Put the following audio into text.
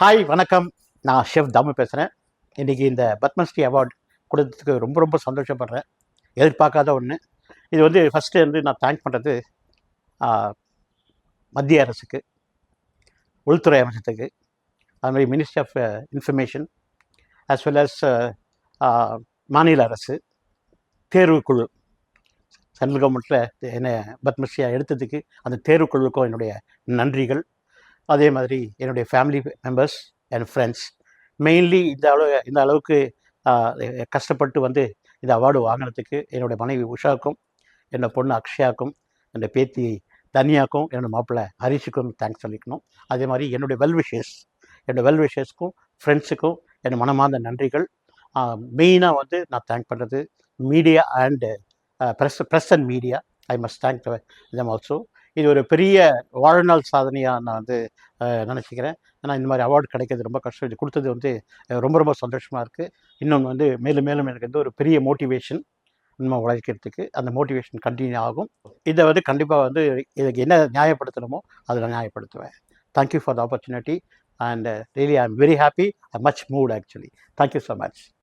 Hi வணக்கம். நான் chef Damu பேசுகிறேன். இன்றைக்கி இந்த பத்மஸ்ரீ அவார்ட் கொடுத்ததுக்கு ரொம்ப ரொம்ப சந்தோஷப்படுறேன். எதிர்பார்க்காத ஒன்று. இது வந்து ஃபஸ்ட்டு வந்து நான் தேங்க் பண்ணுறது மத்திய அரசுக்கு, உள்துறை அமைச்சத்துக்கு, அதுமாதிரி ministry of information as well as மாநில அரசு, தேர்வுக்குழு, சென்ட்ரல் கவர்மெண்ட்டில் என்னை பத்மஸ்ரீயாக எடுத்ததுக்கு அந்த தேர்வுக்குழுவுக்கும் என்னுடைய நன்றிகள். அதே மாதிரி என்னுடைய family members and friends, mainly இந்த அளவுக்கு கஷ்டப்பட்டு வந்து இந்த அவார்டு வாங்கினதுக்கு என்னுடைய மனைவி உஷாவுக்கும், என்னோடய பொண்ணு அக்ஷயாவுக்கும், என்னோடய பேத்தி தனியாக்கும், என்னோடய மாப்பிள்ளை ஹரிஷுக்கும் தேங்க்ஸ் சொல்லிக்கணும். அதே மாதிரி என்னுடைய வெல்விஷர்ஸ்க்கும் ஃப்ரெண்ட்ஸுக்கும் என் மனமார்ந்த நன்றிகள். மெயினாக வந்து நான் தேங்க் பண்ணுறது media and press and media. I must thank them also. இது ஒரு பெரிய வாழ்நாள் சாதனையாக நான் வந்து நினச்சிக்கிறேன். ஏன்னா இந்த மாதிரி அவார்டு கிடைக்கிறது ரொம்ப கஷ்டம். இது கொடுத்தது வந்து ரொம்ப ரொம்ப சந்தோஷமாக இருக்குது. இன்னொன்று வந்து மேலும் மேலும் எனக்கு வந்து ஒரு பெரிய மோட்டிவேஷன் இன்னும் உழைக்கிறதுக்கு. அந்த மோட்டிவேஷன் கண்டினியூ ஆகும். இதை வந்து கண்டிப்பாக வந்து இதுக்கு என்ன நியாயப்படுத்தணுமோ அதை நான் நியாயப்படுத்துவேன். Thank you for the opportunity and really I am very happy. I much mood actually. Thank you so much.